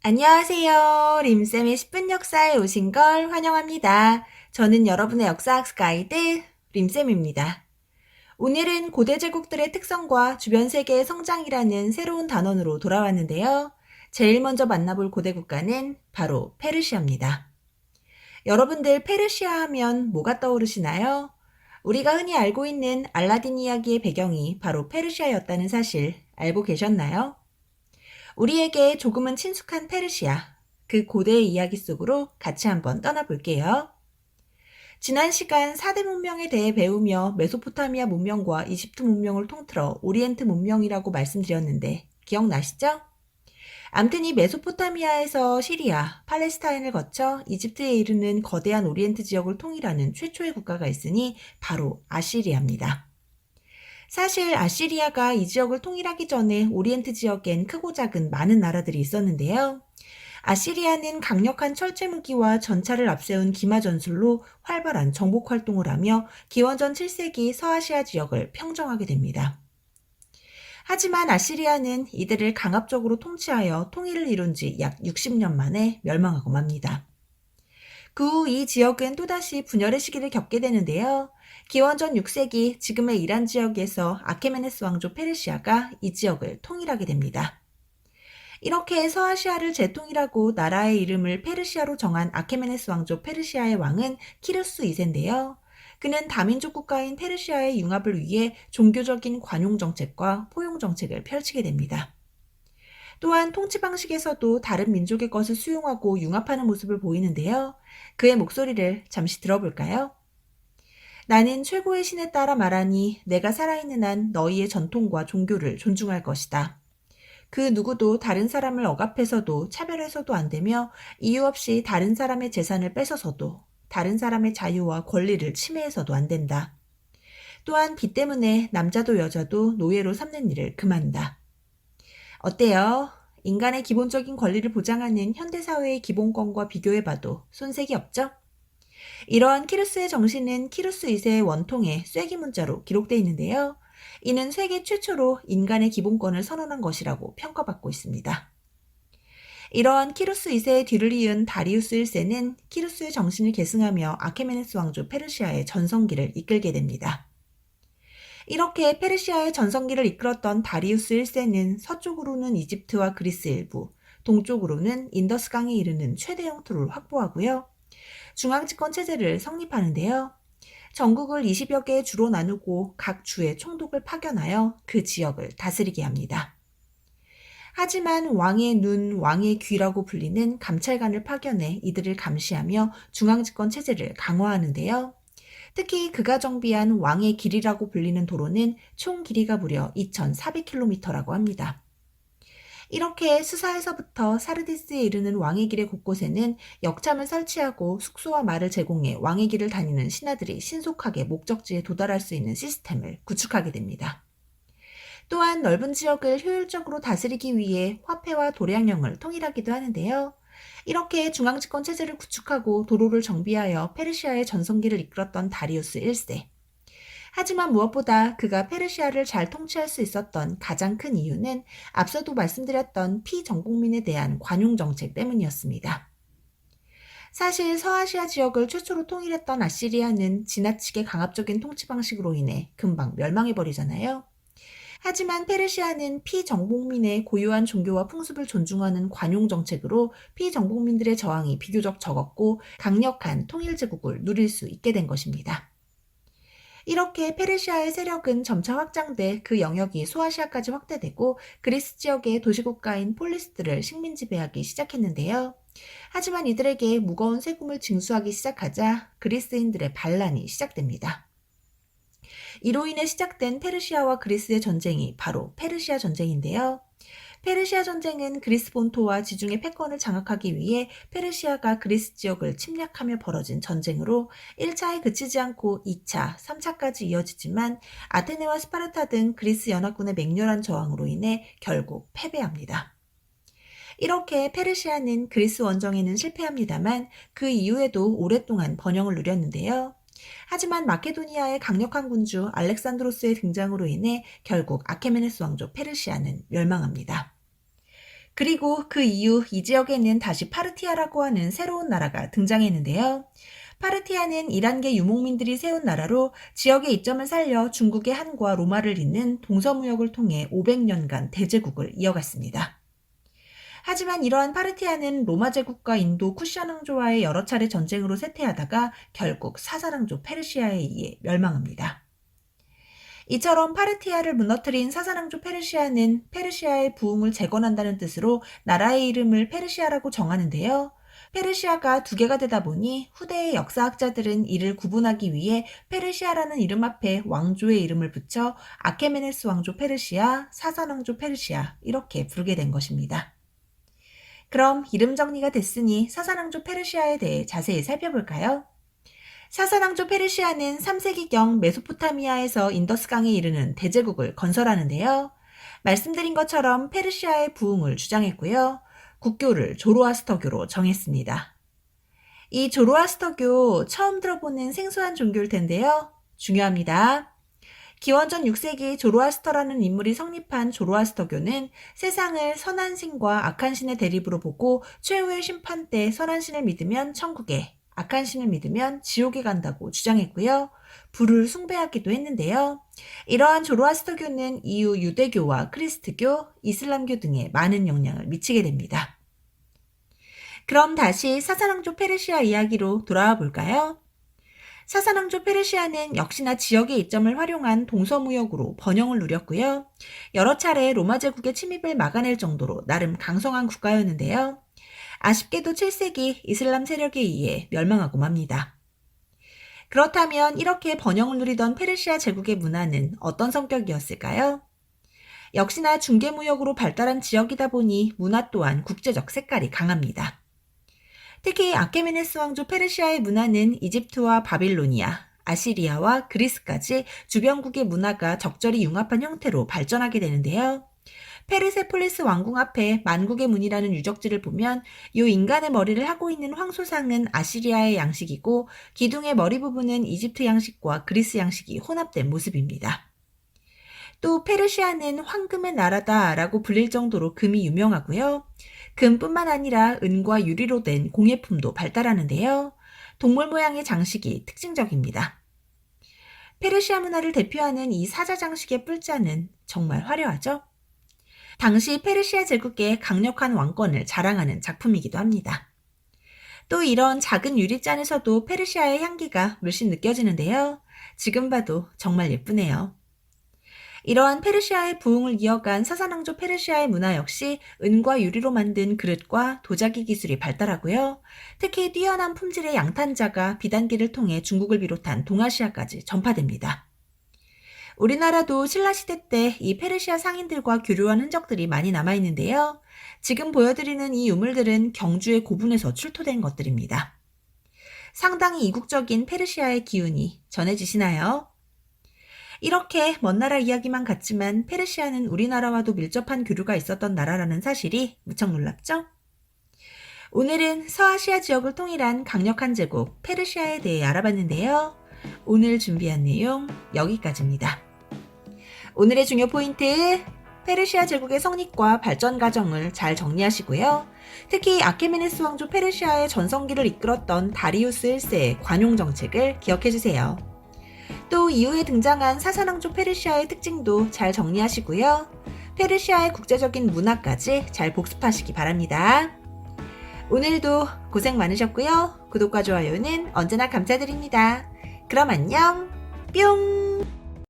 안녕하세요. 림쌤의 10분 역사에 오신 걸 환영합니다. 저는 여러분의 역사학습 가이드 림쌤입니다. 오늘은 고대 제국들의 특성과 주변 세계의 성장이라는 새로운 단원으로 돌아왔는데요. 제일 먼저 만나볼 고대 국가는 바로 페르시아입니다. 여러분들 페르시아 하면 뭐가 떠오르시나요? 우리가 흔히 알고 있는 알라딘 이야기의 배경이 바로 페르시아였다는 사실 알고 계셨나요? 우리에게 조금은 친숙한 페르시아, 그 고대의 이야기 속으로 같이 한번 떠나볼게요. 지난 시간 4대 문명에 대해 배우며 메소포타미아 문명과 이집트 문명을 통틀어 오리엔트 문명이라고 말씀드렸는데 기억나시죠? 암튼 이 메소포타미아에서 시리아, 팔레스타인을 거쳐 이집트에 이르는 거대한 오리엔트 지역을 통일하는 최초의 국가가 있으니 바로 아시리아입니다. 사실 아시리아가 이 지역을 통일하기 전에 오리엔트 지역엔 크고 작은 많은 나라들이 있었는데요. 아시리아는 강력한 철제 무기와 전차를 앞세운 기마 전술로 활발한 정복 활동을 하며 기원전 7세기 서아시아 지역을 평정하게 됩니다. 하지만 아시리아는 이들을 강압적으로 통치하여 통일을 이룬 지 약 60년 만에 멸망하고 맙니다. 그 후 이 지역은 또다시 분열의 시기를 겪게 되는데요. 기원전 6세기 지금의 이란 지역에서 아케메네스 왕조 페르시아가 이 지역을 통일하게 됩니다. 이렇게 서아시아를 재통일하고 나라의 이름을 페르시아로 정한 아케메네스 왕조 페르시아의 왕은 키루스 2세인데요. 그는 다민족 국가인 페르시아의 융합을 위해 종교적인 관용 정책과 포용 정책을 펼치게 됩니다. 또한 통치 방식에서도 다른 민족의 것을 수용하고 융합하는 모습을 보이는데요. 그의 목소리를 잠시 들어볼까요? 나는 최고의 신에 따라 말하니 내가 살아있는 한 너희의 전통과 종교를 존중할 것이다. 그 누구도 다른 사람을 억압해서도 차별해서도 안 되며 이유 없이 다른 사람의 재산을 뺏어서도 다른 사람의 자유와 권리를 침해해서도 안 된다. 또한 빚 때문에 남자도 여자도 노예로 삼는 일을 금한다. 어때요? 인간의 기본적인 권리를 보장하는 현대사회의 기본권과 비교해봐도 손색이 없죠? 이러한 키루스의 정신은 키루스 2세의 원통의 쐐기 문자로 기록되어 있는데요. 이는 세계 최초로 인간의 기본권을 선언한 것이라고 평가받고 있습니다. 이러한 키루스 2세의 뒤를 이은 다리우스 1세는 키루스의 정신을 계승하며 아케메네스 왕조 페르시아의 전성기를 이끌게 됩니다. 이렇게 페르시아의 전성기를 이끌었던 다리우스 1세는 서쪽으로는 이집트와 그리스 일부, 동쪽으로는 인더스강에 이르는 최대 영토를 확보하고요. 중앙집권 체제를 성립하는데요. 전국을 20여 개의 주로 나누고 각 주에 총독을 파견하여 그 지역을 다스리게 합니다. 하지만 왕의 눈, 왕의 귀라고 불리는 감찰관을 파견해 이들을 감시하며 중앙집권 체제를 강화하는데요. 특히 그가 정비한 왕의 길이라고 불리는 도로는 총 길이가 무려 2,400km라고 합니다. 이렇게 수사에서부터 사르디스에 이르는 왕의 길의 곳곳에는 역참을 설치하고 숙소와 말을 제공해 왕의 길을 다니는 신하들이 신속하게 목적지에 도달할 수 있는 시스템을 구축하게 됩니다. 또한 넓은 지역을 효율적으로 다스리기 위해 화폐와 도량령을 통일하기도 하는데요. 이렇게 중앙집권 체제를 구축하고 도로를 정비하여 페르시아의 전성기를 이끌었던 다리우스 1세. 하지만 무엇보다 그가 페르시아를 잘 통치할 수 있었던 가장 큰 이유는 앞서도 말씀드렸던 피정복민에 대한 관용 정책 때문이었습니다. 사실 서아시아 지역을 최초로 통일했던 아시리아는 지나치게 강압적인 통치 방식으로 인해 금방 멸망해버리잖아요. 하지만 페르시아는 피정복민의 고유한 종교와 풍습을 존중하는 관용 정책으로 피정복민들의 저항이 비교적 적었고 강력한 통일 제국을 누릴 수 있게 된 것입니다. 이렇게 페르시아의 세력은 점차 확장돼 그 영역이 소아시아까지 확대되고 그리스 지역의 도시국가인 폴리스들을 식민 지배하기 시작했는데요. 하지만 이들에게 무거운 세금을 징수하기 시작하자 그리스인들의 반란이 시작됩니다. 이로 인해 시작된 페르시아와 그리스의 전쟁이 바로 페르시아 전쟁인데요. 페르시아 전쟁은 그리스 본토와 지중해 패권을 장악하기 위해 페르시아가 그리스 지역을 침략하며 벌어진 전쟁으로 1차에 그치지 않고 2차, 3차까지 이어지지만 아테네와 스파르타 등 그리스 연합군의 맹렬한 저항으로 인해 결국 패배합니다. 이렇게 페르시아는 그리스 원정에는 실패합니다만 그 이후에도 오랫동안 번영을 누렸는데요. 하지만 마케도니아의 강력한 군주 알렉산드로스의 등장으로 인해 결국 아케메네스 왕조 페르시아는 멸망합니다. 그리고 그 이후 이 지역에는 다시 파르티아라고 하는 새로운 나라가 등장했는데요. 파르티아는 이란계 유목민들이 세운 나라로 지역의 이점을 살려 중국의 한과 로마를 잇는 동서무역을 통해 500년간 대제국을 이어갔습니다. 하지만 이러한 파르티아는 로마 제국과 인도 쿠션 왕조와의 여러 차례 전쟁으로 쇠퇴하다가 결국 사사랑조 페르시아에 의해 멸망합니다. 이처럼 파르티아를 무너뜨린 사사랑조 페르시아는 페르시아의 부흥을 재건한다는 뜻으로 나라의 이름을 페르시아라고 정하는데요. 페르시아가 두 개가 되다 보니 후대의 역사학자들은 이를 구분하기 위해 페르시아라는 이름 앞에 왕조의 이름을 붙여 아케메네스 왕조 페르시아, 사사왕조 페르시아 이렇게 부르게 된 것입니다. 그럼 이름 정리가 됐으니 사사왕조 페르시아에 대해 자세히 살펴볼까요? 사사왕조 페르시아는 3세기경 메소포타미아에서 인더스강에 이르는 대제국을 건설하는데요. 말씀드린 것처럼 페르시아의 부흥을 주장했고요. 국교를 조로아스터교로 정했습니다. 이 조로아스터교 처음 들어보는 생소한 종교일 텐데요. 중요합니다. 기원전 6세기 조로아스터라는 인물이 성립한 조로아스터교는 세상을 선한 신과 악한 신의 대립으로 보고 최후의 심판 때 선한 신을 믿으면 천국에, 악한 신을 믿으면 지옥에 간다고 주장했고요. 불을 숭배하기도 했는데요. 이러한 조로아스터교는 이후 유대교와 크리스트교, 이슬람교 등에 많은 영향을 미치게 됩니다. 그럼 다시 사사왕조 페르시아 이야기로 돌아와 볼까요? 사사왕조 페르시아는 역시나 지역의 이점을 활용한 동서무역으로 번영을 누렸고요. 여러 차례 로마 제국의 침입을 막아낼 정도로 나름 강성한 국가였는데요. 아쉽게도 7세기 이슬람 세력에 의해 멸망하고 맙니다. 그렇다면 이렇게 번영을 누리던 페르시아 제국의 문화는 어떤 성격이었을까요? 역시나 중개무역으로 발달한 지역이다 보니 문화 또한 국제적 색깔이 강합니다. 특히 아케메네스 왕조 페르시아의 문화는 이집트와 바빌로니아, 아시리아와 그리스까지 주변국의 문화가 적절히 융합한 형태로 발전하게 되는데요. 페르세폴리스 왕궁 앞에 만국의 문이라는 유적지를 보면 이 인간의 머리를 하고 있는 황소상은 아시리아의 양식이고 기둥의 머리 부분은 이집트 양식과 그리스 양식이 혼합된 모습입니다. 또 페르시아는 황금의 나라다라고 불릴 정도로 금이 유명하고요. 금뿐만 아니라 은과 유리로 된 공예품도 발달하는데요. 동물 모양의 장식이 특징적입니다. 페르시아 문화를 대표하는 이 사자 장식의 뿔자는 정말 화려하죠? 당시 페르시아 제국의 강력한 왕권을 자랑하는 작품이기도 합니다. 또 이런 작은 유리잔에서도 페르시아의 향기가 물씬 느껴지는데요. 지금 봐도 정말 예쁘네요. 이러한 페르시아의 부흥을 이어간 사사왕조 페르시아의 문화 역시 은과 유리로 만든 그릇과 도자기 기술이 발달하고요. 특히 뛰어난 품질의 양탄자가 비단기를 통해 중국을 비롯한 동아시아까지 전파됩니다. 우리나라도 신라시대 때 이 페르시아 상인들과 교류한 흔적들이 많이 남아있는데요. 지금 보여드리는 이 유물들은 경주의 고분에서 출토된 것들입니다. 상당히 이국적인 페르시아의 기운이 전해지시나요? 이렇게 먼 나라 이야기만 같지만 페르시아는 우리나라와도 밀접한 교류가 있었던 나라라는 사실이 무척 놀랍죠? 오늘은 서아시아 지역을 통일한 강력한 제국 페르시아에 대해 알아봤는데요. 오늘 준비한 내용 여기까지입니다. 오늘의 중요 포인트, 페르시아 제국의 성립과 발전 과정을 잘 정리하시고요. 특히 아케메네스 왕조 페르시아의 전성기를 이끌었던 다리우스 1세의 관용 정책을 기억해주세요. 또 이후에 등장한 사사왕조 페르시아의 특징도 잘 정리하시고요. 페르시아의 국제적인 문화까지 잘 복습하시기 바랍니다. 오늘도 고생 많으셨고요. 구독과 좋아요는 언제나 감사드립니다. 그럼 안녕, 뿅!